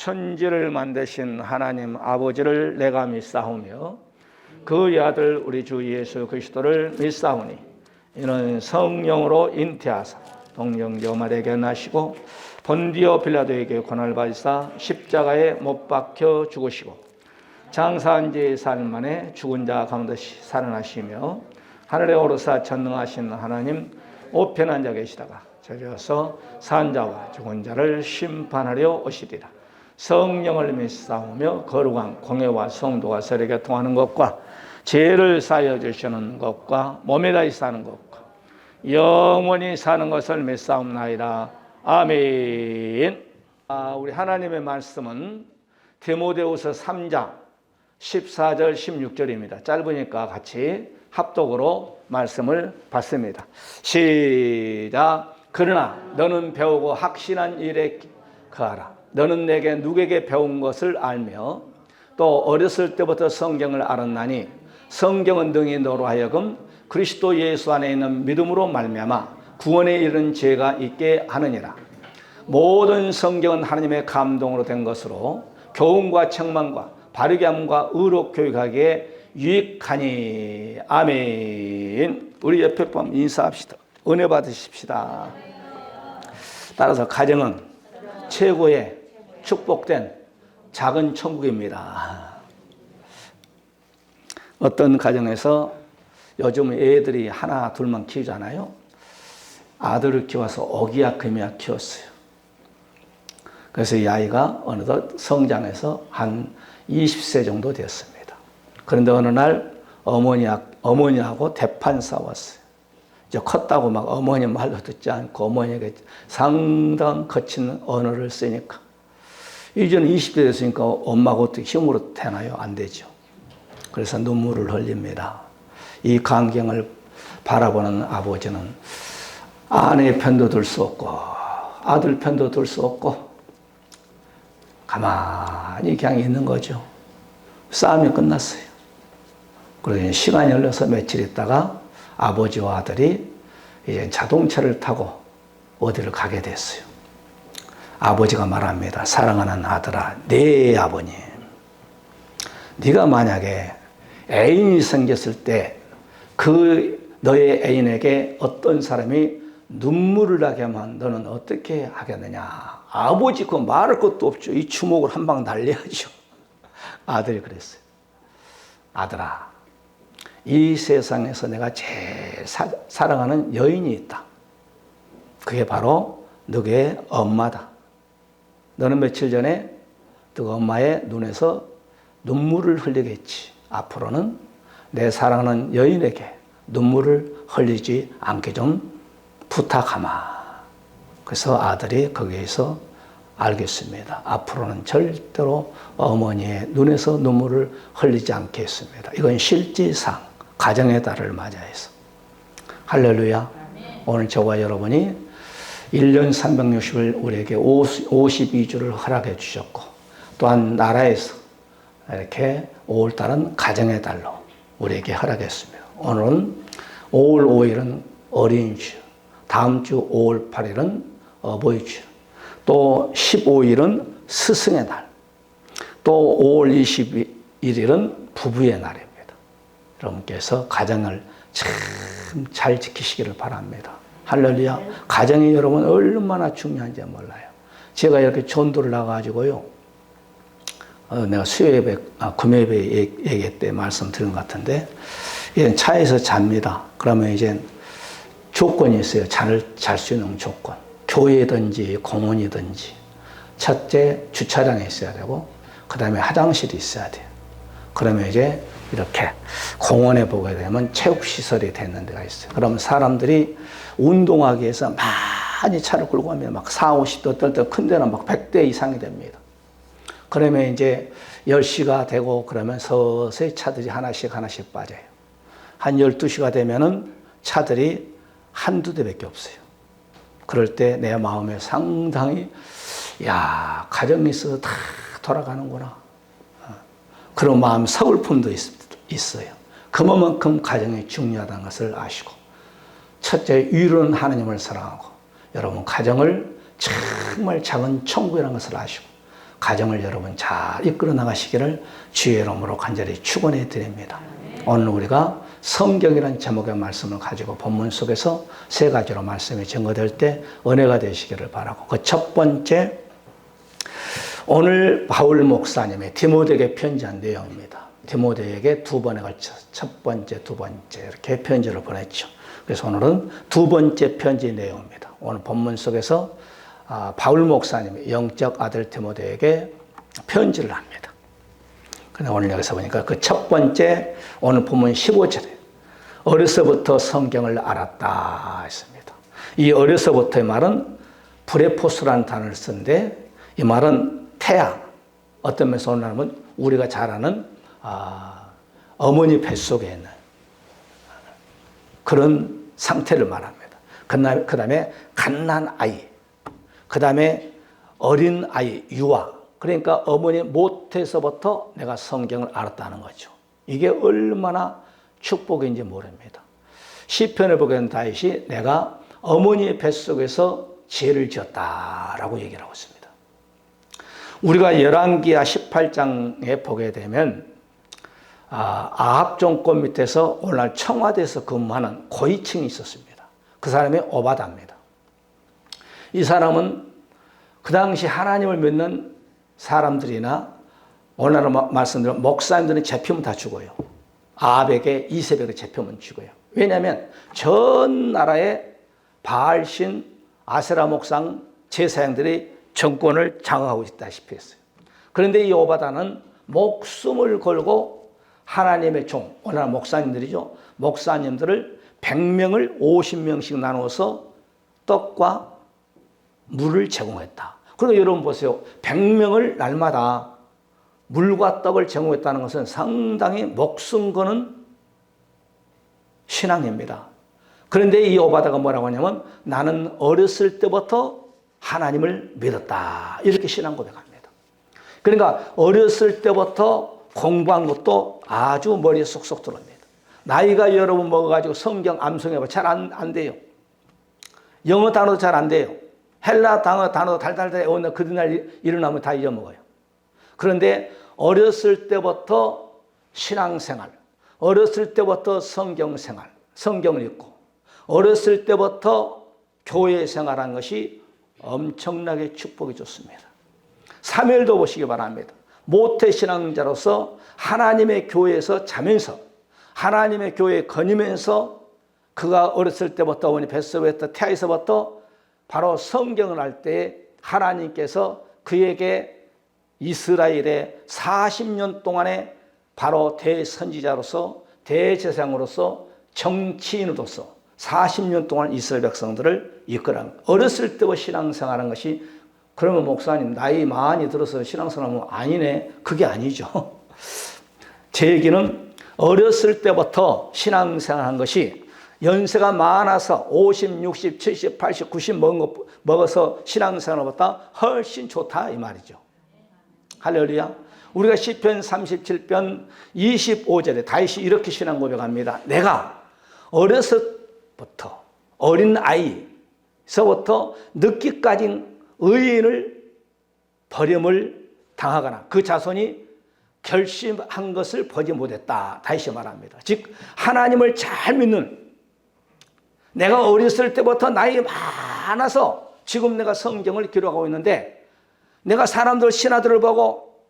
천지를 만드신 하나님 아버지를 내가 믿사오며 그의 아들 우리 주 예수 그리스도를 믿사오니 이는 성령으로 잉태하사 동정녀 마리아에게 나시고 본디오 빌라도에게 고난을 받으사 십자가에 못 박혀 죽으시고 장사한 지 4일 만에 죽은 자 가운데 살아나시며 하늘에 오르사 전능하신 하나님 우편한 자 계시다가 저리어서 산 자와 죽은 자를 심판하려 오시리라. 성령을 믿사오며 거룩한 공회와 성도가 서로 교통하는 것과 죄를 사하여 주시는 것과 몸에 다시 사는 것과 영원히 사는 것을 믿사옵나이다. 아멘. 우리 하나님의 말씀은 디모데후서 3장 14절 16절입니다. 짧으니까 같이 합독으로 말씀을 받습니다. 시작. 그러나 너는 배우고 확신한 일에 거하라. 너는 내게 누구에게 배운 것을 알며 또 어렸을 때부터 성경을 알았나니 성경은 등이 너로 하여금 그리스도 예수 안에 있는 믿음으로 말미암아 구원에 이르는 죄가 있게 하느니라. 모든 성경은 하나님의 감동으로 된 것으로 교훈과 책망과 바르게 함과 의로 교육하기에 유익하니. 아멘. 우리 옆에 분 인사합시다. 은혜 받으십시다. 따라서 가정은 최고의 축복된 작은 천국입니다. 어떤 가정에서 요즘 애들이 하나 둘만 키우잖아요. 아들을 키워서 오기야금이야 키웠어요. 그래서 이 아이가 어느덧 성장해서 한 20세 정도 됐습니다. 그런데 어느 날 어머니하고 대판 싸웠어요. 이제 컸다고 막 어머니 말도 듣지 않고 어머니에게 상당한 거친 언어를 쓰니까 이제는 20대 됐으니까 엄마가 어떻게 힘으로 되나요? 안 되죠. 그래서 눈물을 흘립니다. 이 광경을 바라보는 아버지는 아내 편도 들 수 없고 아들 편도 들 수 없고 가만히 그냥 있는 거죠. 싸움이 끝났어요. 그래서 시간이 흘러서 며칠 있다가 아버지와 아들이 이제 자동차를 타고 어디를 가게 됐어요. 아버지가 말합니다. 사랑하는 아들아, 네 아버님, 네가 만약에 애인이 생겼을 때 그 너의 애인에게 어떤 사람이 눈물을 나게 하면 너는 어떻게 하겠느냐. 아버지 그 말할 것도 없죠. 이 주먹을 한 방 날려야죠. 아들이 그랬어요. 아들아, 이 세상에서 내가 제일 사랑하는 여인이 있다. 그게 바로 너의 엄마다. 너는 며칠 전에 그 엄마의 눈에서 눈물을 흘리겠지. 앞으로는 내 사랑하는 여인에게 눈물을 흘리지 않게 좀 부탁하마. 그래서 아들이 거기에서 알겠습니다. 앞으로는 절대로 어머니의 눈에서 눈물을 흘리지 않겠습니다. 이건 실질상 가정의 달을 맞이해서. 할렐루야. 오늘 저와 여러분이 1년 360을 우리에게 52주를 허락해 주셨고 또한 나라에서 이렇게 5월달은 가정의 달로 우리에게 허락했습니다. 오늘은 5월 5일은 어린이주, 다음 주 5월 8일은 어버이주, 또 15일은 스승의 날, 또 5월 21일은 부부의 날입니다. 여러분께서 가정을 참 잘 지키시기를 바랍니다. 할렐루야. 가정이 여러분 얼마나 중요한지 몰라요. 제가 이렇게 전도를 나가가지고요. 내가 수요예배, 금요예배 얘기 때 말씀 드린 것 같은데, 차에서 잡니다. 그러면 이제 조건이 있어요. 잘 수 있는 조건. 교회든지 공원이든지. 첫째, 주차장에 있어야 되고, 그 다음에 화장실이 있어야 돼요. 그러면 이제 이렇게 공원에 보게 되면 체육시설이 되는 데가 있어요. 그러면 사람들이 운동하기 위해서 많이 차를 끌고 가면 막 40, 50도 떨 때 큰 데는 막 100대 이상이 됩니다. 그러면 이제 10시가 되고 그러면 서서히 차들이 하나씩 빠져요. 한 12시가 되면은 차들이 한두 대밖에 없어요. 그럴 때 내 마음에 상당히 야, 가정이 있어서 다 돌아가는구나. 그런 마음 서글픔도 있어요. 그만큼 가정이 중요하다는 것을 아시고 첫째, 위로는 하나님을 사랑하고 여러분 가정을 정말 작은 천국이라는 것을 아시고 가정을 여러분 잘 이끌어 나가시기를 주의 이름으로 간절히 축원해 드립니다. 오늘 우리가 성경이라는 제목의 말씀을 가지고 본문 속에서 세 가지로 말씀이 증거될 때 은혜가 되시기를 바라고, 그 첫 번째, 오늘 바울 목사님의 디모데에게 편지한 내용입니다. 디모데에게 두 번에 걸쳐 첫 번째, 두 번째 이렇게 편지를 보냈죠. 그래서 오늘은 두 번째 편지 내용입니다. 오늘 본문 속에서 바울 목사님이 영적 아들 디모데에게 편지를 합니다. 근데 오늘 여기서 보니까 그 첫 번째, 오늘 본문 15절에 어려서부터 성경을 알았다 했습니다. 이 어려서부터의 말은 브레포스라는 단어를 쓰는데, 이 말은 태아, 어떤 면에서 오늘 우리가 잘 아는 어머니 뱃속에 있는 그런 상태를 말합니다. 그 다음에 갓난 아이, 그 다음에 어린 아이, 유아. 그러니까 어머니 모태에서부터 내가 성경을 알았다는 거죠. 이게 얼마나 축복인지 모릅니다. 시편을 보게 된 다윗이 내가 어머니의 뱃속에서 죄를 지었다라고 얘기를 하고 있습니다. 우리가 열왕기하 18장에 보게 되면 아합 정권 밑에서 오늘날 청와대에서 근무하는 고위층이 있었습니다. 그 사람이 오바다입니다. 이 사람은 그 당시 하나님을 믿는 사람들이나 오늘날 말씀드린 목사님들은 잡히면 다 죽어요. 아합에게 이세벨에 잡히면 죽어요. 왜냐하면 전 나라의 바알신, 아세라 목상, 제사장들이 정권을 장악하고 있다시피 했어요. 그런데 이 오바다는 목숨을 걸고 하나님의 종, 오늘날 목사님들이죠. 목사님들을 100명을 50명씩 나누어서 떡과 물을 제공했다. 그리고 여러분 보세요. 100명을 날마다 물과 떡을 제공했다는 것은 상당히 목숨 거는 신앙입니다. 그런데 이 오바다가 뭐라고 하냐면 나는 어렸을 때부터 하나님을 믿었다. 이렇게 신앙 고백합니다. 그러니까 어렸을 때부터 공부한 것도 아주 머리에 쏙쏙 들어옵니다. 나이가 여러분 먹어가지고 성경 암송해봐. 잘 안 돼요. 영어 단어도 잘 안 돼요. 헬라 단어도 달달달 외웠는데 그날 일어나면 다 잊어먹어요. 그런데 어렸을 때부터 신앙생활, 어렸을 때부터 성경생활, 성경을 읽고 어렸을 때부터 교회 생활한 것이 엄청나게 축복이 좋습니다. 사무엘도 보시기 바랍니다. 모태신앙자로서 하나님의 교회에서 자면서 하나님의 교회에 거니면서 그가 어렸을 때부터 어머니 뱃속에서 태아에서부터 바로 성경을 할 때 하나님께서 그에게 이스라엘의 40년 동안에 바로 대선지자로서 대제사장으로서 정치인으로서 40년 동안 이스라엘 백성들을 이끌어갑니다. 어렸을 때부터 신앙생활하는 것이, 그러면 목사님 나이 많이 들어서 신앙생활하면 아니네. 그게 아니죠. 제 얘기는 어렸을 때부터 신앙생활한 것이 연세가 많아서 50, 60, 70, 80, 90 먹어서 신앙생활보다 훨씬 좋다 이 말이죠. 할렐루야. 우리가 시편 37편 25절에 다윗이 이렇게 신앙 고백합니다. 내가 어려서부터 어린 아이서부터 늙기까지 의인을 버림을 당하거나 그 자손이 결심한 것을 보지 못했다. 다윗이 말합니다. 즉 하나님을 잘 믿는, 내가 어렸을 때부터 나이 많아서 지금 내가 성경을 기록하고 있는데 내가 사람들 신하들을 보고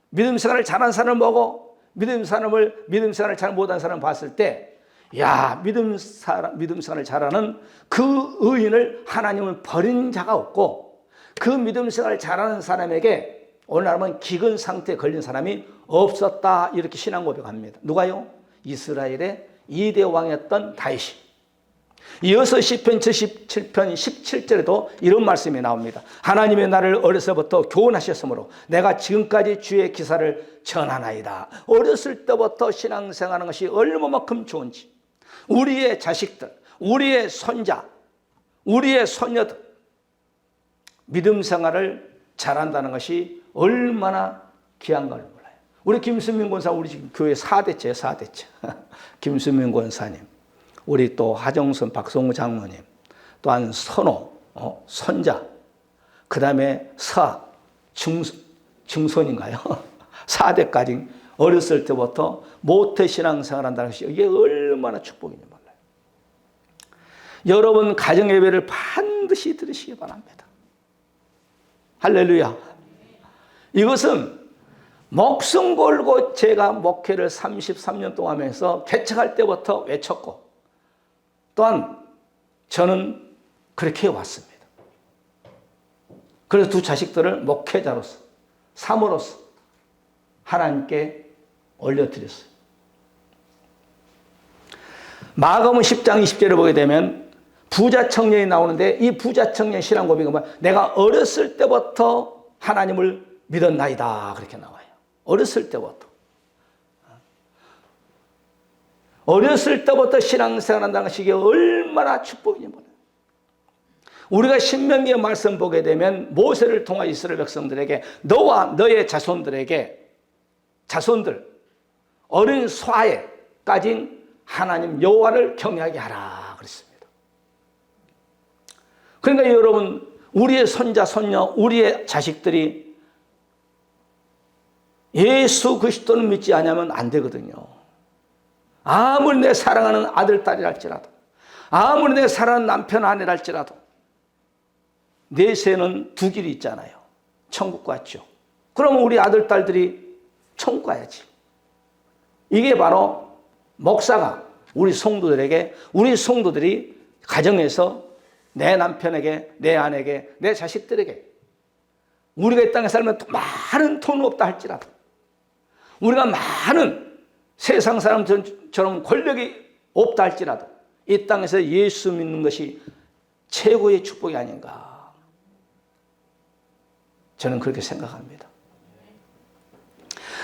믿음 생활을 잘한 사람을 보고 믿음 생활을 잘 못한 사람을 봤을 때, 야, 믿음 생활을 잘하는 그 의인을 하나님은 버린 자가 없고 그 믿음 생활을 잘하는 사람에게 오늘날은 기근 상태에 걸린 사람이 없었다. 이렇게 신앙 고백합니다. 누가요? 이스라엘의 2대 왕이었던 다윗이. 이어서 시편 77편 17절에도 이런 말씀이 나옵니다. 하나님의 나를 어려서부터 교훈하셨으므로 내가 지금까지 주의 기사를 전하나이다. 어렸을 때부터 신앙생활하는 것이 얼마만큼 좋은지, 우리의 자식들, 우리의 손자, 우리의 손녀들 믿음 생활을 잘한다는 것이 얼마나 귀한 걸 몰라요. 우리 김수민 권사, 우리 지금 교회 4대째 김수민 권사님, 우리 또 하정선 박성우 장로님, 또한 선호, 손자, 그 다음에 서학, 증손인가요? 4대까지 어렸을 때부터 모태신앙생활 한다는 것이 이게 얼마나 축복인지 몰라요. 여러분 가정예배를 반드시 들으시기 바랍니다. 할렐루야. 이것은 목숨 걸고 제가 목회를 33년 동안 하면서 개척할 때부터 외쳤고 또한 저는 그렇게 해왔습니다. 그래서 두 자식들을 목회자로서 사모로서 하나님께 올려드렸어요. 마가복음 10장 20절을 보게 되면 부자 청년이 나오는데 이 부자 청년 신앙 고백이 뭐야? 내가 어렸을 때부터 하나님을 믿었나이다. 그렇게 나와요. 어렸을 때부터. 어렸을 때부터 신앙생활 한다는 것이 얼마나 축복인지 몰라요. 우리가 신명기의 말씀 보게 되면 모세를 통하 이스라엘 백성들에게 너와 너의 자손들 어린 소아에까지 하나님 여호와를 경외하게 하라 그랬습니다. 그러니까 여러분 우리의 손자 손녀 우리의 자식들이 예수 그리스도를 믿지 않으면 안 되거든요. 아무리 내 사랑하는 아들 딸이랄지라도 아무리 내 사랑하는 남편 아내랄지라도 내세는 두 길이 있잖아요. 천국 갔죠. 그러면 우리 아들 딸들이 천국 가야지. 이게 바로 목사가 우리 성도들에게 우리 성도들이 가정에서 내 남편에게 내 아내에게 내 자식들에게 우리가 이 땅에 살면 많은 돈 없다 할지라도 우리가 많은 세상 사람처럼 권력이 없다 할지라도 이 땅에서 예수 믿는 것이 최고의 축복이 아닌가 저는 그렇게 생각합니다.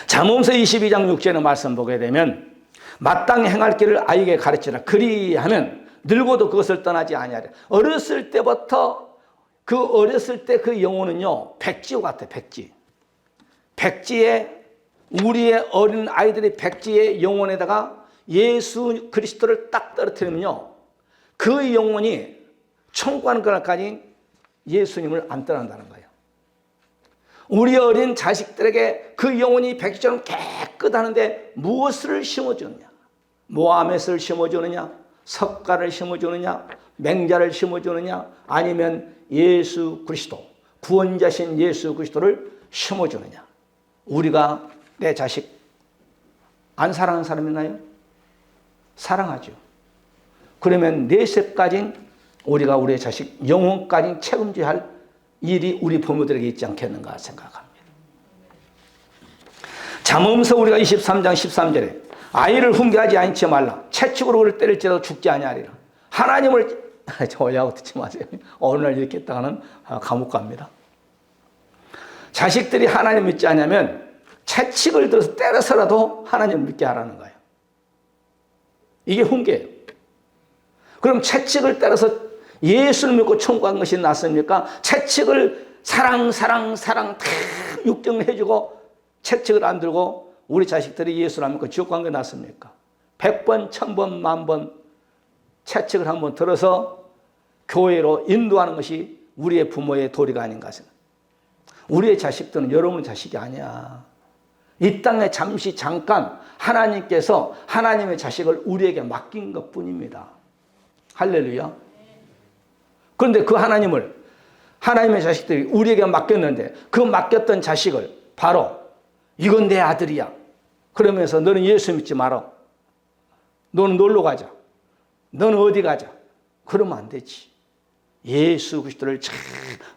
잠언서 22장 6절의 말씀 보게 되면 마땅히 행할 길을 아이에게 가르치라. 그리하면 늙어도 그것을 떠나지 아니하리라. 어렸을 때부터 어렸을 때 그 영혼은요 백지와 같아요. 백지에 우리의 어린 아이들이 백지의 영혼에다가 예수 그리스도를 딱 떨어뜨리면요 그 영혼이 천국 가는 그날까지 예수님을 안 떠난다는 거예요. 우리 어린 자식들에게 그 영혼이 백지처럼 깨끗하는데 무엇을 심어주느냐? 모하мет을 심어주느냐? 석가를 심어주느냐? 맹자를 심어주느냐? 아니면 예수 그리스도 구원자신 예수 그리스도를 심어주느냐? 우리가 내 자식 안 사랑하는 사람 있나요? 사랑하죠. 그러면 내세까지 우리가 우리의 자식 영혼까지 책임져야 할 일이 우리 부모들에게 있지 않겠는가 생각합니다. 잠언서 우리가 23장 13절에 아이를 훈계하지 않지 말라. 채찍으로 그를 때릴지라도 죽지 아니하리라. 하나님을 저야고 듣지 마세요. 어느 날 이렇게 했다가는 감옥 갑니다. 자식들이 하나님 믿지 않으면 채찍을 들어서 때려서라도 하나님 믿게 하라는 거예요. 이게 훈계예요. 그럼 채찍을 때려서 예수를 믿고 천국 간 것이 낫습니까? 채찍을 사랑 다 육정해주고 채찍을 안 들고 우리 자식들이 예수를 안 믿고 지옥 간 게 낫습니까? 100번, 1000번, 10,000번 채찍을 한번 들어서 교회로 인도하는 것이 우리의 부모의 도리가 아닌가 생각합니다. 우리의 자식들은 여러분의 자식이 아니야. 이 땅에 잠깐 하나님께서 하나님의 자식을 우리에게 맡긴 것뿐입니다. 할렐루야. 그런데 그 하나님의 자식들이 우리에게 맡겼는데 그 맡겼던 자식을 바로 이건 내 아들이야. 그러면서 너는 예수 믿지 마라. 너는 놀러 가자. 너는 어디 가자. 그러면 안 되지. 예수 그리스도를 참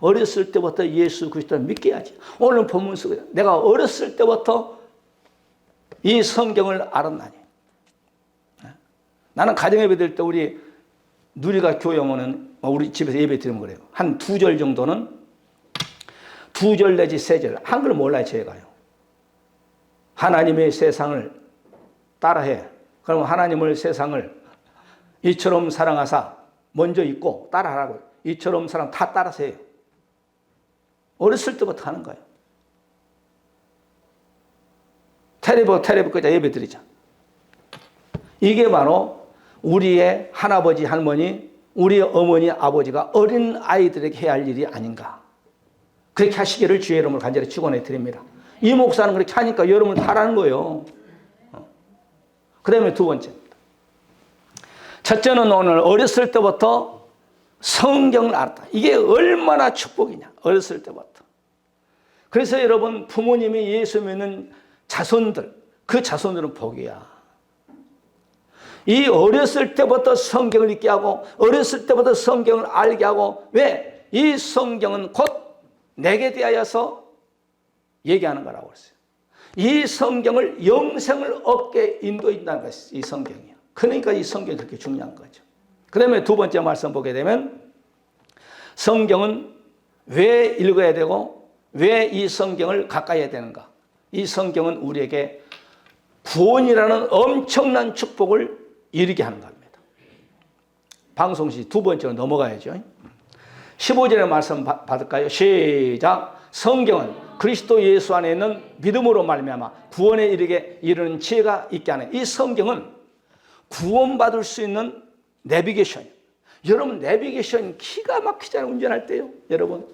어렸을 때부터 예수 그리스도를 믿게 해야지. 오늘 본문 속에 내가 어렸을 때부터 이 성경을 알았나니. 나는 가정예배 드릴 때 우리 누리가 교회 오면은 우리 집에서 예배 드리면 그래요. 한 2절 정도는 2절 내지 3절 한글 몰라요 제가요. 하나님의 세상을 따라해. 그러면 하나님을 세상을 이처럼 사랑하사 먼저 있고 따라하라고. 이처럼 사랑 다 따라서 해요. 어렸을 때부터 하는 거예요. 테레비 끄자 예배 드리자. 이게 바로 우리의 할아버지 할머니 우리 어머니 아버지가 어린 아이들에게 해야 할 일이 아닌가. 그렇게 하시기를 주의 이름으로 간절히 축원해 드립니다. 이 목사는 그렇게 하니까 여러분을 하라는 거예요. 그 다음에 두 번째입니다. 첫째는 오늘 어렸을 때부터 성경을 알았다. 이게 얼마나 축복이냐. 어렸을 때부터. 그래서 여러분 부모님이 예수 믿는 자손들, 그 자손들은 복이야. 이 어렸을 때부터 성경을 읽게 하고 어렸을 때부터 성경을 알게 하고, 왜? 이 성경은 곧 내게 대하여서 얘기하는 거라고 했어요. 이 성경을 영생을 얻게 인도한다는 것이 이 성경이야. 그러니까 이 성경이 그렇게 중요한 거죠. 그 다음에 두 번째 말씀 보게 되면 성경은 왜 읽어야 되고 왜 이 성경을 가까이 해야 되는가? 이 성경은 우리에게 구원이라는 엄청난 축복을 이루게 하는 겁니다. 방송시 두 번째로 넘어가야죠. 15절의 말씀 받을까요? 시작. 성경은 그리스도 예수 안에 있는 믿음으로 말미암아 구원에 이르는 지혜가 있게 하는, 이 성경은 구원받을 수 있는 내비게이션이에요. 여러분 내비게이션 기가 막히잖아요. 운전할 때요. 여러분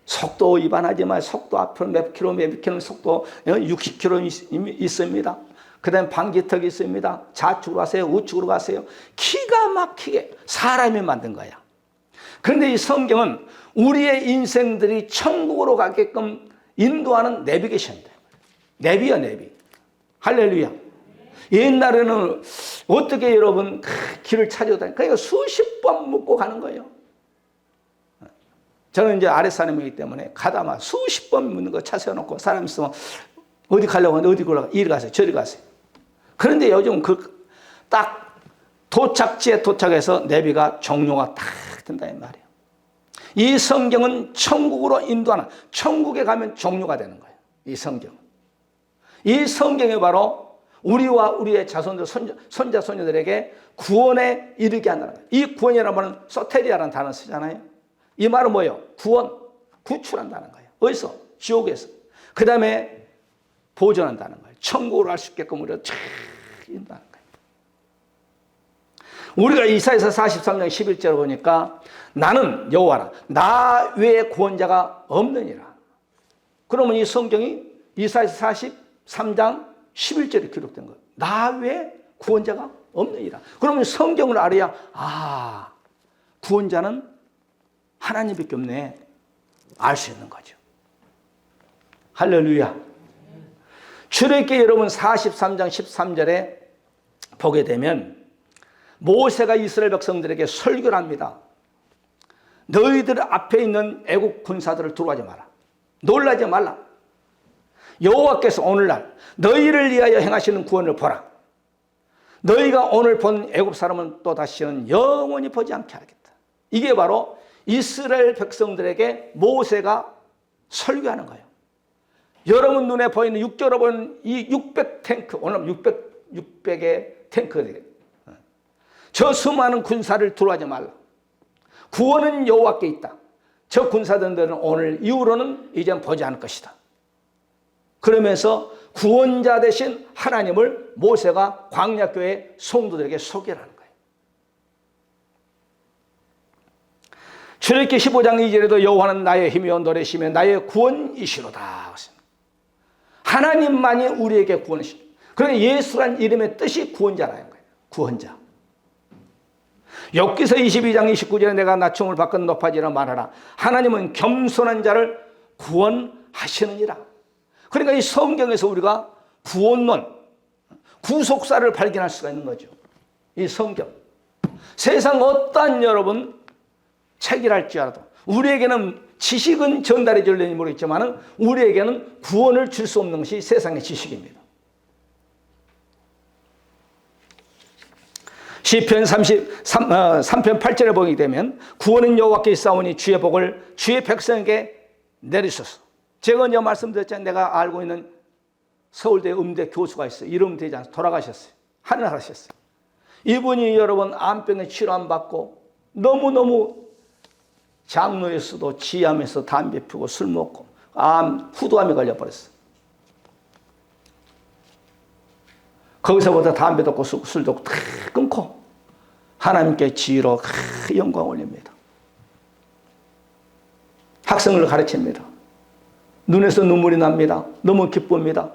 속도 위반하지 마요. 속도 앞으로 몇 킬로 속도 60km 있습니다. 그 다음에 방지턱이 있습니다. 좌측으로 가세요. 우측으로 가세요. 기가 막히게 사람이 만든 거야. 그런데 이 성경은 우리의 인생들이 천국으로 가게끔 인도하는 내비게이션이다. 내비야, 내비. 할렐루야. 옛날에는 어떻게 여러분 길을 찾아다니까, 그러니까 수십 번 묻고 가는 거예요. 저는 이제 아랫사람이기 때문에 가다만 수십 번 묻는 거 차 세워놓고 사람 있으면 어디 가려고 하는데 어디 가려고, 이리 가세요, 저리 가세요. 그런데 요즘 딱 도착지에 도착해서 내비가 종료가 딱 된다 이 말이에요. 이 성경은 천국으로 인도하는, 천국에 가면 종료가 되는 거예요. 이 성경. 이 성경이 바로 우리와 우리의 자손들, 손자, 손녀들에게 구원에 이르게 한다는 거예요. 이 구원이라는 말은 소테리아라는 단어를 쓰잖아요. 이 말은 뭐예요? 구원, 구출한다는 거예요. 어디서? 지옥에서. 그 다음에 보존한다는 거예요. 천국으로 갈 수 있게끔 우리가 쫙 인다는 거예요. 우리가 이사야서 43장 11절을 보니까 나는 여호와라, 나 외에 구원자가 없느니라. 그러면 이 성경이 이사야서 43장 11절에 기록된 거예요. 나 외에 구원자가 없느니라. 그러면 성경을 알아야, 아, 구원자는 하나님밖에 없네, 알 수 있는 거죠. 할렐루야. 출애굽기 여러분 43장 13절에 보게 되면 모세가 이스라엘 백성들에게 설교를 합니다. 너희들 앞에 있는 애국 군사들을 들어가지 마라. 놀라지 말라. 여호와께서 오늘날 너희를 위하여 행하시는 구원을 보라. 너희가 오늘 본 애국 사람은 또 다시는 영원히 보지 않게 하겠다. 이게 바로 이스라엘 백성들에게 모세가 설교하는 거예요. 여러분 눈에 보이는, 육조로 보이는 이 600탱크, 오늘 600의 탱크들이, 저 수많은 군사를 들어가지 말라. 구원은 여호와께 있다. 저 군사들은 오늘 이후로는 이젠 보지 않을 것이다. 그러면서 구원자 되신 하나님을 모세가 광야교회 성도들에게 소개를 하는 거예요. 출애굽기 15장 2절에도 여호와는 나의 힘이요 노래시며 나의 구원이시로다. 하나님만이 우리에게 구원이시다. 그러니까 예수란 이름의 뜻이 구원자라는 거예요. 구원자. 욥기서 22장 29절에 내가 낮춤을 받건 높아지라 말하라. 하나님은 겸손한 자를 구원하시느니라. 그러니까 이 성경에서 우리가 구원론, 구속사를 발견할 수가 있는 거죠. 이 성경. 세상 어떠한 여러분 책이랄지라도 우리에게는 지식은 전달해 줄는지 모르겠지만 우리에게는 구원을 줄 수 없는 것이 세상의 지식입니다. 시편 3편 8절에 보게 되면 구원은 여호와께 있사오니 주의 복을 주의 백성에게 내리소서. 제가 언제 말씀드렸잖아요. 내가 알고 있는 서울대 음대 교수가 있어요. 이름 되지 않아서 돌아가셨어요. 하늘나가셨어요. 이분이 여러분 암병에 치료 안 받고 너무너무 장로에서도 지하면서 담배 피우고 술 먹고 후두암에 걸려버렸어요. 거기서부터 담배도 없고 술도 없고 다 끊고 하나님께 지혜로 영광 올립니다. 학생을 가르칩니다. 눈에서 눈물이 납니다. 너무 기쁩니다.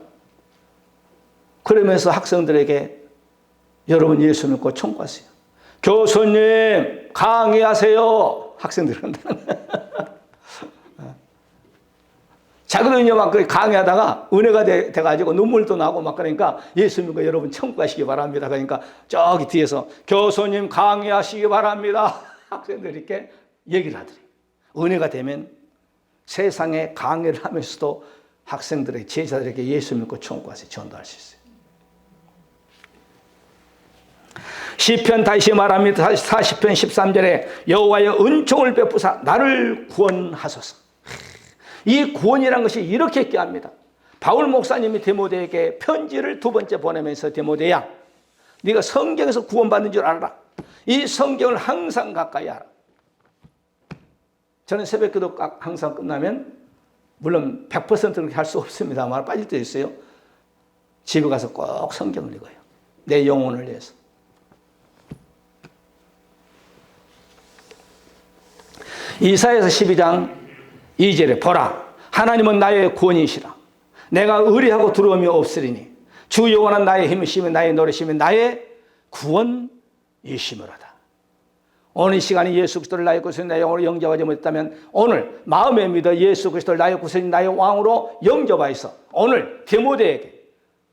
그러면서 학생들에게 여러분 예수 믿고 청구하세요. 교수님 강의하세요. 학생들은 자기도 막 강의하다가 은혜가 돼가지고 눈물도 나고 막 그러니까 예수 믿고 여러분 청구하시기 바랍니다. 그러니까 저기 뒤에서 교수님 강의하시기 바랍니다. 학생들이 이렇게 얘기를 하더래요. 은혜가 되면 세상에 강의를 하면서도 학생들에게 제자들에게 예수 믿고 청구하세요. 전도할 수 있어요. 시편 다시 말합니다. 40편 13절에 여호와여 은총을 베푸사 나를 구원하소서. 이 구원이라는 것이 이렇게 꾀합니다. 바울 목사님이 디모데에게 편지를 두 번째 보내면서 디모데야 네가 성경에서 구원받는 줄 알아라. 이 성경을 항상 가까이 하라. 저는 새벽기도 항상 끝나면 물론 100% 그렇게 할 수 없습니다만 빠질 때 있어요. 집에 가서 꼭 성경을 읽어요. 내 영혼을 위해서. 이사야서 12장 2절에 보라 하나님은 나의 구원이시라. 내가 의리하고 두려움이 없으리니 주 여호와는 나의 힘이시며 나의 노래시며 나의 구원이시므로다. 오늘 이 시간에 예수 그리스도를 나의 구세주님 나의 왕으로 영접하지 못했다면 오늘 마음에 믿어 예수 그리스도를 나의 구세주님 나의 왕으로 영접하여서 오늘 디모데에게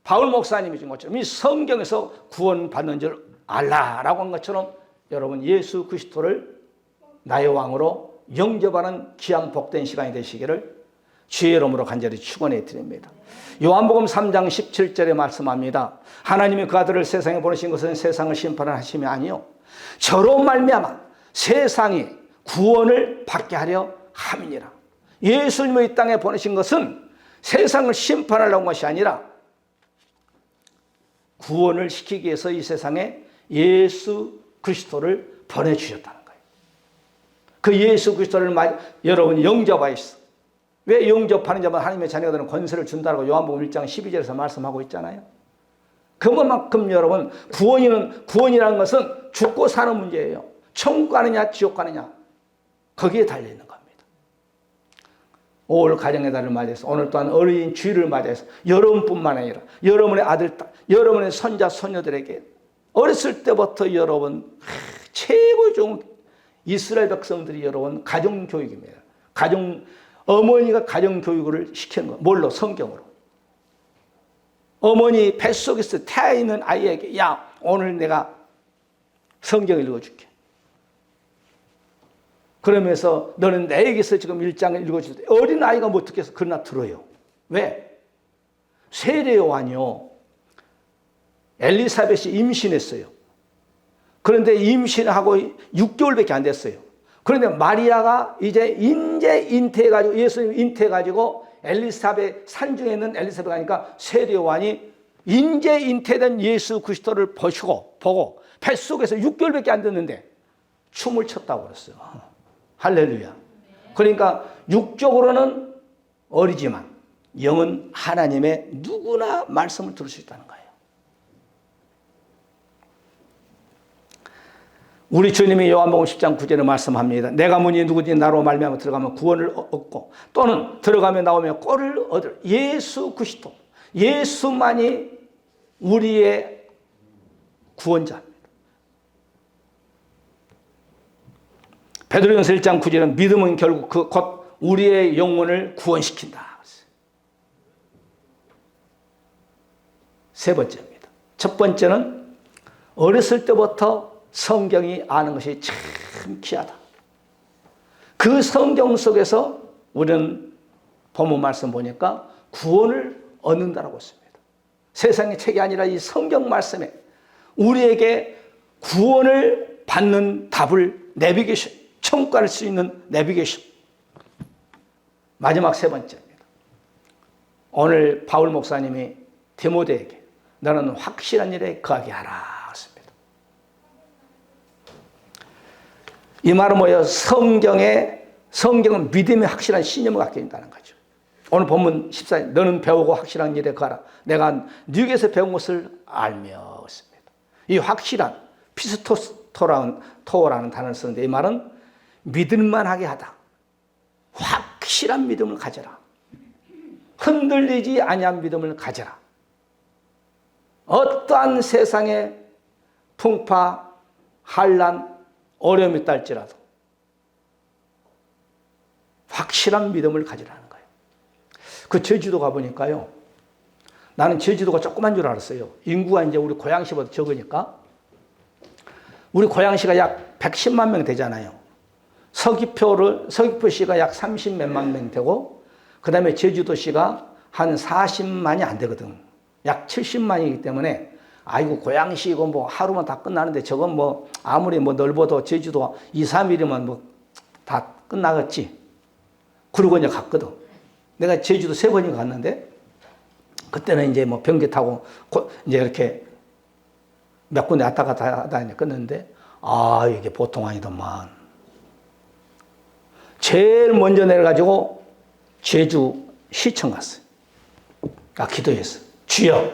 바울 목사님이 준 것처럼 이 성경에서 구원받는 줄 알라라고 한 것처럼 여러분 예수 그리스도를 나의 왕으로 영접하는 귀한 복된 시간이 되시기를 주의 이름으로 간절히 축원해 드립니다. 요한복음 3장 17절에 말씀합니다. 하나님이 그 아들을 세상에 보내신 것은 세상을 심판하심이 아니요 저로 말미암아 세상이 구원을 받게 하려 함이니라. 예수님을 이 땅에 보내신 것은 세상을 심판하려는 것이 아니라 구원을 시키기 위해서 이 세상에 예수 그리스도를 보내주셨다는 거예요. 그 예수 그리스도를 여러분 영접하였어. 왜 영접하는 자만 하나님의 자녀가 되는 권세를 준다고 요한복음 1장 12절에서 말씀하고 있잖아요. 그만큼 여러분 구원이라는 것은 죽고 사는 문제예요. 천국 가느냐 지옥 가느냐 거기에 달려있는 겁니다. 5월 가정의 달을 맞이해서 오늘 또한 어린이 주일을 맞이해서 여러분뿐만 아니라 여러분의 아들, 딸, 여러분의 손자, 손녀들에게 어렸을 때부터 여러분 최고 좋은 이스라엘 백성들이 여러분 가정교육입니다. 어머니가 가정교육을 시키는 거예요. 뭘로? 성경으로. 어머니 뱃속에서 태아 있는 아이에게 야 오늘 내가 성경을 읽어줄게. 그러면서 너는 내게서 지금 1장을 읽어줄 때 어린아이가 못 듣겠어. 그러나 들어요. 왜? 세례요한이요 엘리사벳이 임신했어요. 그런데 임신하고 6개월밖에 안 됐어요. 그런데 마리아가 이제 잉태해가지고 예수님 잉태해가지고 엘리사벳 산중에 있는 엘리사벳 가니까 세례요한이 잉태된 예수 그리스도를 보고 뱃속에서 6개월밖에 안 됐는데 춤을 췄다고 그랬어요. 할렐루야. 그러니까 육적으로는 어리지만 영은 하나님의 누구나 말씀을 들을 수 있다는 거예요. 우리 주님이 요한복음 10장 9절에 말씀합니다. 내가 문이 누구든지 나로 말미암아 들어가면 구원을 얻고 또는 들어가면 나오면 꼴을 얻을 예수 그리스도 예수만이 우리의 구원자입니다. 베드로전서 1장 9절은 믿음은 결국 곧 우리의 영혼을 구원시킨다. 세 번째입니다. 첫 번째는 어렸을 때부터 성경이 아는 것이 참 귀하다. 그 성경 속에서 우리는 본문 말씀 보니까 구원을 얻는다라고 했습니다. 세상의 책이 아니라 이 성경 말씀에 우리에게 구원을 받는 답을 내비게이션, 천국갈 수 있는 내비게이션. 마지막 세 번째입니다. 오늘 바울 목사님이 디모데에게 너는 확실한 일에 거하게 하라. 이 말은 뭐예요? 성경은 믿음의 확실한 신념을 갖게 된다는 거죠. 오늘 본문 14절 너는 배우고 확실한 일에 가라. 내가 네게서 배운 것을 알며 했습니다. 이 확실한 피스토라는 단어를 쓰는데 이 말은 믿을만하게 하다. 확실한 믿음을 가져라. 흔들리지 아니한 믿음을 가져라. 어떠한 세상의 풍파, 환난, 어려움이 있달지라도 확실한 믿음을 가지라는 거예요. 그 제주도 가보니까요. 나는 제주도가 조그만 줄 알았어요. 인구가 이제 우리 고양시보다 적으니까. 우리 고양시가 약 110만 명 되잖아요. 서귀포시가 약 30 몇만 명 되고, 그 다음에 제주도시가 한 40만이 안 되거든. 약 70만이기 때문에, 아이고, 고양시 이거 뭐 하루만 다 끝나는데 저건 뭐 아무리 뭐 넓어도 제주도 2, 3일이면 뭐 다 끝나겠지. 그러고 이제 갔거든. 내가 제주도 3번이나 갔는데, 그때는 이제 뭐 변기 타고 이제 이렇게 몇 군데 왔다 갔다 하다 이제 끝냈는데, 아, 이게 보통 아니더만. 제일 먼저 내려가지고 제주시청 갔어요. 기도했어요. 주여,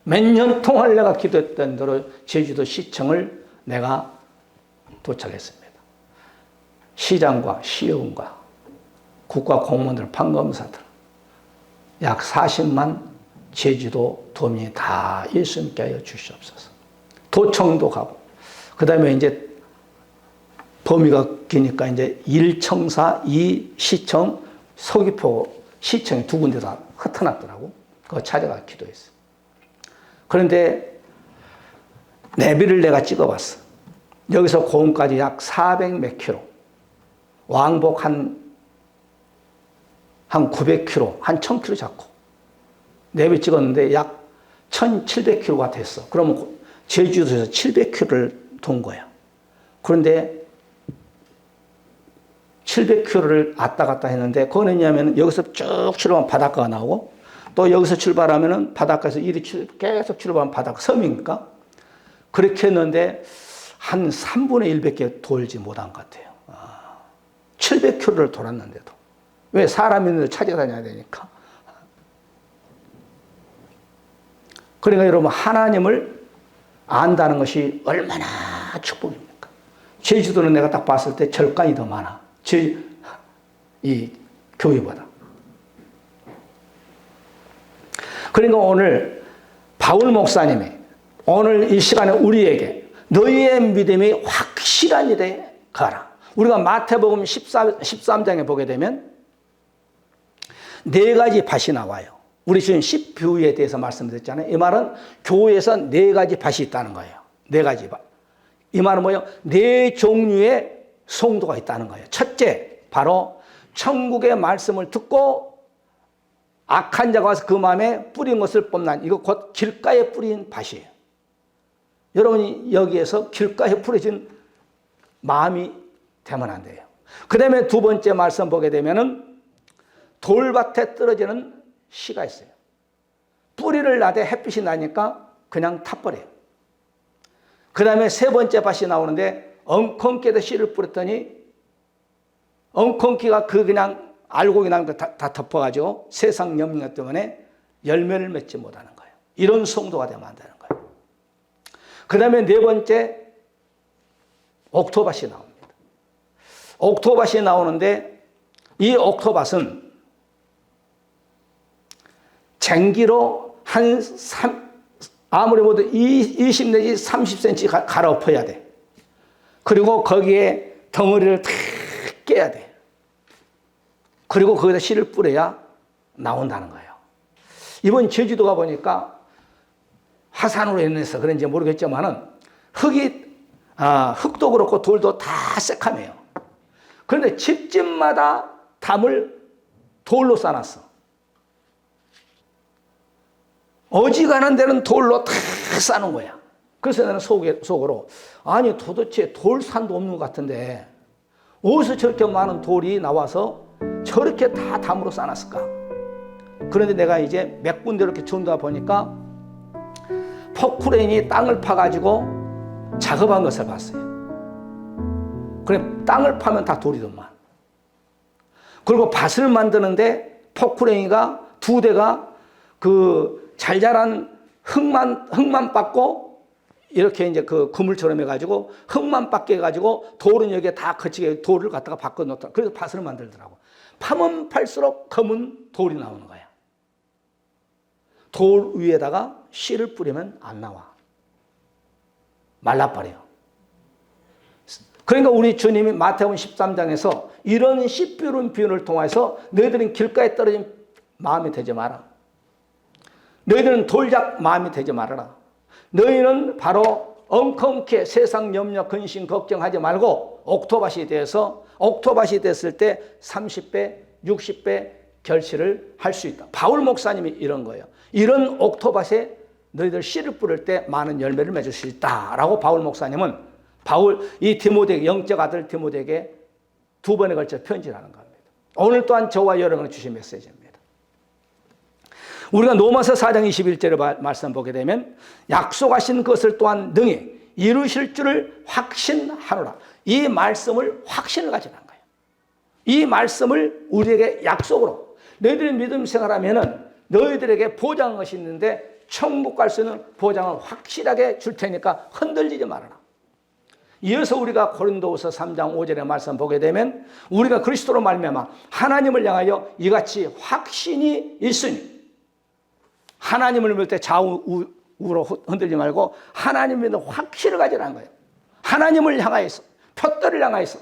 몇 년 동안 내가 기도했던 대로 제주도 시청을 내가 도착했습니다. 시장과 시의원과 국가공무원들, 판검사들, 약 40만 제주도 도민이 다 예수님께 하여 주시옵소서. 도청도 가고, 그 다음에 이제 범위가 기니까 이제 1청사, 2시청, 서귀포 시청이 2군데 다 흩어놨더라고. 그거 찾아가 기도했어. 그런데 내비를 내가 찍어봤어. 여기서 고흥까지 약 400 몇 킬로, 왕복 한 900km, 한 1000km 잡고 내비 찍었는데 약 1700km가 됐어. 그러면 제주도에서 700km를 돈 거야. 그런데 700km를 왔다 갔다 했는데, 그건 왜냐하면 여기서 쭉 출발하면 바닷가가 나오고, 또 여기서 출발하면 바닷가에서 계속 출발하면 바닷가, 섬이니까. 그렇게 했는데 한 3분의 1밖에 돌지 못한 것 같아요. 700km를 돌았는데도. 왜? 사람 있는 데 찾아다녀야 되니까. 그러니까 여러분, 하나님을 안다는 것이 얼마나 축복입니까? 제주도는 내가 딱 봤을 때 절간이 더 많아. 이 교회보다. 그러니까 오늘 바울 목사님이 오늘 이 시간에 우리에게 너희의 믿음이 확실한 일에 가라. 우리가 마태복음 13장에 보게 되면 4가지 밭이 나와요. 우리 지금 10뷰에 대해서 말씀드렸잖아요. 이 말은 교회에서 4가지 밭이 있다는 거예요. 4가지 밭. 이 말은 뭐예요? 4종류의 성도가 있다는 거예요. 첫째, 바로 천국의 말씀을 듣고 악한 자가 와서 그 마음에 뿌린 것을 뽑는, 이거 곧 길가에 뿌린 밭이에요. 여러분이 여기에서 길가에 뿌려진 마음이 되면 안 돼요. 그 다음에 2번째 말씀 보게 되면은 돌밭에 떨어지는 씨가 있어요. 뿌리를 놔대 햇빛이 나니까 그냥 타버려요. 그 다음에 3번째 밭이 나오는데 엉겅퀴에다 씨를 뿌렸더니 엉겅퀴가 그냥 알곡이 나는 거 다 덮어가지고 세상 염려 때문에 열매를 맺지 못하는 거예요. 이런 성도가 되면 안 되는 거예요. 그 다음에 4번째 옥토밭이 나옵니다. 옥토밭이 나오는데 이 옥토밭은 쟁기로 아무리 보도 20 내지 30cm 갈아엎어야 돼. 그리고 거기에 덩어리를 탁 깨야 돼. 그리고 거기다 씨를 뿌려야 나온다는 거예요. 이번 제주도 가 보니까 화산으로 인해서 그런지 모르겠지만은 흙도 그렇고 돌도 다 새카매요. 그런데 집집마다 담을 돌로 쌓았어. 어지간한 데는 돌로 다 쌓는 거야. 그래서 나는 속으로 아니 도대체 돌산도 없는 것 같은데 어디서 저렇게 많은 돌이 나와서 저렇게 다 담으로 쌓았을까? 그런데 내가 이제 몇 군데 이렇게 전도하 보니까 포크레인이 땅을 파가지고 작업한 것을 봤어요. 그래, 땅을 파면 다 돌이더만. 그리고 밭을 만드는데 포크레인이가 2대가 그 잘 자란 흙만 빻고 이렇게 이제 그 그물처럼 해가지고 흙만 빻게 해가지고 돌은 여기에 다 거치게 돌을 갖다가 바꿔 놓더라. 그래서 밭을 만들더라고. 파면 팔수록 검은 돌이 나오는 거야. 돌 위에다가 씨를 뿌리면 안 나와. 말라버려. 그러니까 우리 주님이 마태복음 13장에서 이런 씨 뿌린 비유를 통해서 너희들은 길가에 떨어진 마음이 되지 마라. 너희들은 돌잡 마음이 되지 말아라. 너희는 바로 엉뚱케 세상 염려 근심 걱정하지 말고 옥토밭이 됐을 때 30배 60배 결실을 할 수 있다. 바울 목사님이 이런 거예요. 이런 옥토밭에 너희들 씨를 뿌릴 때 많은 열매를 맺을 수 있다라고 바울 목사님은 이 디모데 영적 아들 디모데에게 2번에 걸쳐 편지를 하는 겁니다. 오늘 또한 저와 여러분을 주신 메시지입니다. 우리가 로마서 4장 21절의 말씀 보게 되면 약속하신 것을 또한 능히 이루실 줄을 확신하노라. 이 말씀을 확신을 가지는 거예요. 이 말씀을 우리에게 약속으로 너희들이 믿음 생활하면은 너희들에게 보장한 것이 있는데 천국 갈 수 있는 보장을 확실하게 줄 테니까 흔들리지 말아라. 이어서 우리가 고린도후서 3장 5절의 말씀 보게 되면 우리가 그리스도로 말미암아 하나님을 향하여 이같이 확신이 있으니 하나님을 믿을 때 좌우로 흔들지 말고 하나님에 대한 확신을 가지라는 거예요. 하나님을 향하여서 표대를 향하여서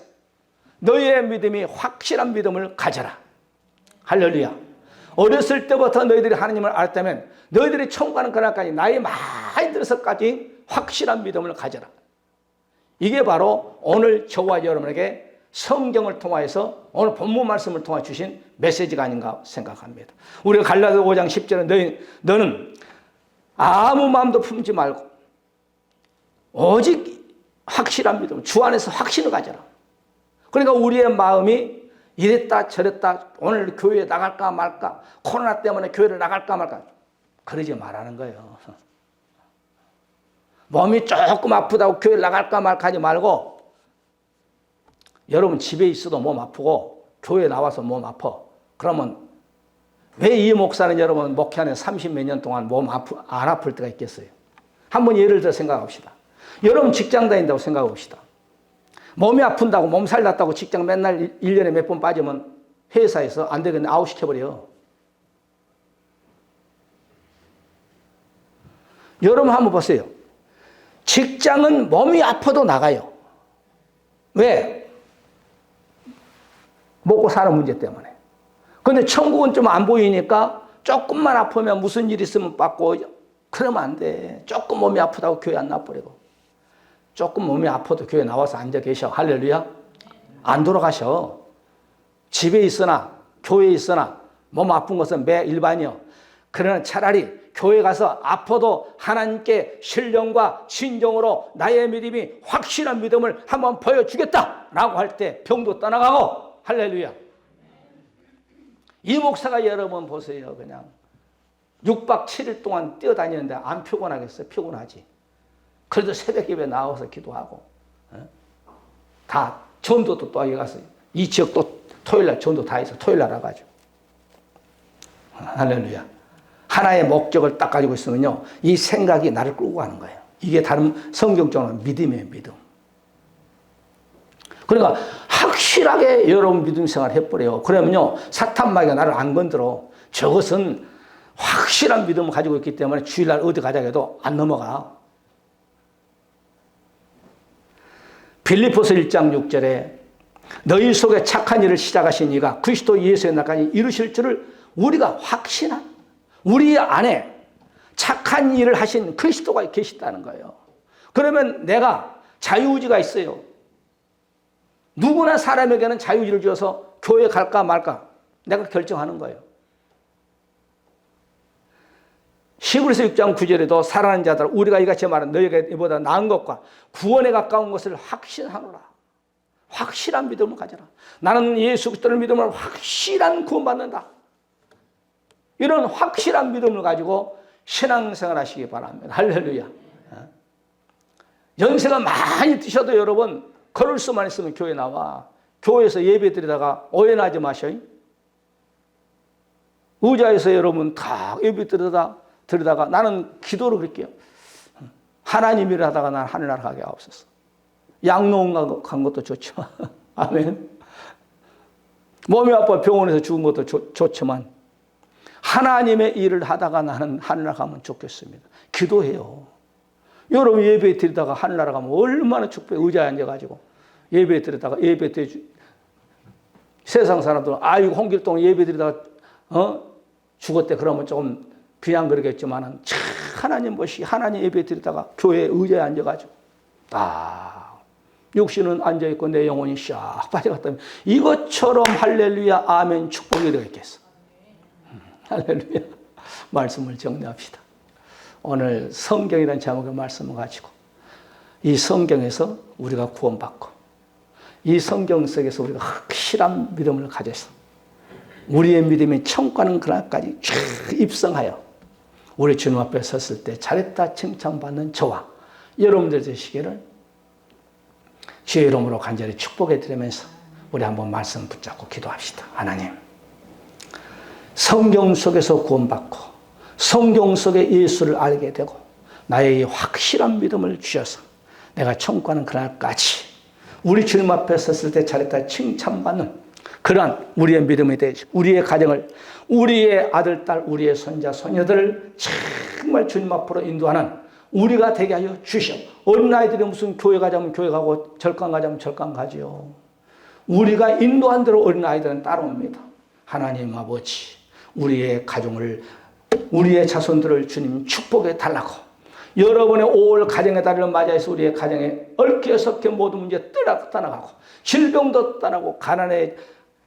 너희의 믿음이 확실한 믿음을 가져라. 할렐루야. 어렸을 때부터 너희들이 하나님을 알았다면 너희들이 천국 가는 그날까지 나이 많이 들어서까지 확실한 믿음을 가져라. 이게 바로 오늘 저와 여러분에게 성경을 통하여서 오늘 본문 말씀을 통해 주신 메시지가 아닌가 생각합니다. 우리가 갈라디아 5장 10절에 너는 아무 마음도 품지 말고 오직 확실한 믿음, 주 안에서 확신을 가져라. 그러니까 우리의 마음이 이랬다 저랬다 오늘 교회에 나갈까 말까 코로나 때문에 교회를 나갈까 말까 그러지 말라는 거예요. 몸이 조금 아프다고 교회 나갈까 말까 하지 말고 여러분 집에 있어도 몸 아프고 교회 나와서 몸 아파. 그러면 왜 이 목사는 여러분 목회하는 30몇 년 동안 안 아플 때가 있겠어요? 한번 예를 들어 생각합시다. 여러분 직장 다닌다고 생각해 봅시다. 몸이 아픈다고 몸살 났다고 직장 맨날 1년에 몇 번 빠지면 회사에서 안 되겠네 아웃시켜버려. 여러분 한번 보세요. 직장은 몸이 아파도 나가요. 왜? 먹고 사는 문제 때문에. 근데 천국은 좀 안 보이니까 조금만 아프면 무슨 일 있으면 받고 그러면 안 돼. 조금 몸이 아프다고 교회 안 나버리고. 조금 몸이 아파도 교회 나와서 앉아 계셔. 할렐루야. 안 돌아가셔. 집에 있으나 교회에 있으나 몸 아픈 것은 매 일반이요. 그러나 차라리 교회 가서 아파도 하나님께 신령과 진정으로 나의 믿음이 확실한 믿음을 한번 보여주겠다라고 할 때 병도 떠나가고 할렐루야. 이 목사가 여러분 보세요. 그냥 6박 7일 동안 뛰어다니는데 안 피곤하겠어요? 피곤하지. 그래도 새벽 예배 나와서 기도하고 다 전도도 또 가서 이 지역 또 토요일날 전도 다 해서 토요일날 와가지고 할렐루야. 하나의 목적을 딱 가지고 있으면요 이 생각이 나를 끌고 가는 거예요. 이게 다른 성경적으로 믿음이에요. 믿음. 그러니까 확실하게 여러분 믿음 생활 해버려요. 그러면요 사탄 마귀가 나를 안 건드려. 저것은 확실한 믿음을 가지고 있기 때문에 주일날 어디 가자 해도 안 넘어가. 빌립보서 1장 6절에 너희 속에 착한 일을 시작하신 이가 그리스도 예수의 날까지 이루실 줄을 우리가 확신한 우리 안에 착한 일을 하신 그리스도가 계시다는 거예요. 그러면 내가 자유의지가 있어요. 누구나 사람에게는 자유의지를 주어서 교회 갈까 말까 내가 결정하는 거예요. 히브리서 6장 9절에도 사랑하는 자들 우리가 이같이 말한 너희에게 이보다 나은 것과 구원에 가까운 것을 확신하노라. 확실한 믿음을 가져라. 나는 예수 그리스도를 믿으면 확실한 구원받는다. 이런 확실한 믿음을 가지고 신앙생활 하시기 바랍니다. 할렐루야. 연세가 많이 드셔도 여러분 걸을 수만 있으면 교회 나와. 교회에서 예배 드리다가 오해나지 마셔. 의자에서 여러분 다 예배 드리다가 나는 기도를 그럴게요. 하나님이라 하다가 난 하늘나라 가게 하옵소서. 양로원 간 것도 좋죠. 아멘. 몸이 아파 병원에서 죽은 것도 좋지만 하나님의 일을 하다가 나는 하늘나라 가면 좋겠습니다. 기도해요. 여러분 예배 드리다가 하늘나라 가면 얼마나 축복해. 의자에 앉아가지고 예배 드리다가 예배 드리 세상 사람들은 아이고 홍길동 예배 드리다가 죽었대 그러면 조금 비양거리겠지만은 참 하나님 보시 하나님 예배 드리다가 교회 의자에 앉아가지고 육신은 앉아있고 내 영혼이 샥 빠져갔다면 이것처럼 할렐루야 아멘 축복이 되겠어. 할렐루야. 말씀을 정리합시다. 오늘 성경이라는 제목의 말씀을 가지고 이 성경에서 우리가 구원받고 이 성경 속에서 우리가 확실한 믿음을 가져서 우리의 믿음이 천국 가는 그날까지 쫙 입성하여 우리 주님 앞에 섰을 때 잘했다 칭찬받는 저와 여러분들 되시기를 주의 이름으로 간절히 축복해 드리면서 우리 한번 말씀 붙잡고 기도합시다. 하나님, 성경 속에서 구원받고 성경 속의 예수를 알게 되고 나의 확실한 믿음을 주셔서 내가 천국 가는 그날까지 우리 주님 앞에 섰을 때 잘했다 칭찬받는 그러한 우리의 믿음이 되지 우리의 가정을 우리의 아들, 딸, 우리의 손자, 손녀들을 정말 주님 앞으로 인도하는 우리가 되게 하여 주시오. 어린아이들이 무슨 교회 가자면 교회 가고 절강 가자면 절강 가지요. 우리가 인도한 대로 어린아이들은 따라옵니다. 하나님 아버지, 우리의 가정을 우리의 자손들을 주님 축복해 달라고 여러분의 5월 가정의 달을 맞이해서 우리의 가정에 얽혀 섞여 모든 문제 떠나가고 질병도 떠나고 가난의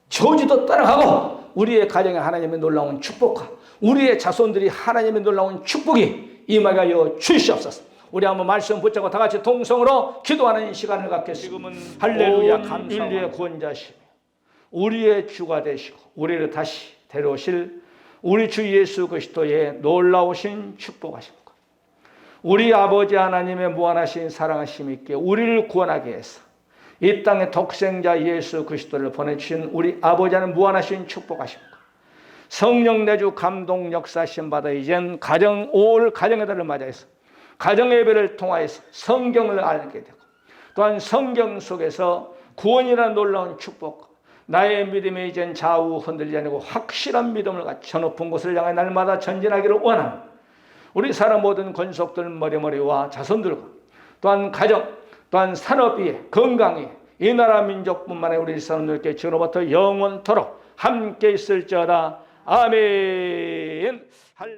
저주도 떠나가고 우리의 가정에 하나님의 놀라운 축복과 우리의 자손들이 하나님의 놀라운 축복이 임하게 하여 주시옵소서. 우리 한번 말씀 붙잡고 다 같이 동성으로 기도하는 시간을 갖겠습니다. 할렐루야. 감사합니다. 인류의 구원자시며 우리의 주가 되시고 우리를 다시 데려오실 우리 주 예수 그리스도의 놀라우신 축복하십니다. 우리 아버지 하나님의 무한하신 사랑하심 있게 우리를 구원하게 해서 이 땅에 독생자 예수 그리스도를 보내주신 우리 아버지 하나님 무한하신 축복하십니다. 성령 내주 감동 역사심 받아 이젠 가정 5월 가정의 달을 맞이해서 가정 예배를 통하여서 성경을 알게 되고 또한 성경 속에서 구원이라는 놀라운 축복 나의 믿음이 이젠 좌우 흔들리지 않고 확실한 믿음을 갖고 저 높은 곳을 향해 날마다 전진하기를 원합니다. 우리 사람 모든 권속들 머리머리와 자손들과 또한 가정 또한 산업위에 건강에 이 나라 민족뿐만 아니라 우리 사람들께 지금부터 영원토록 함께 있을지어다. 아멘.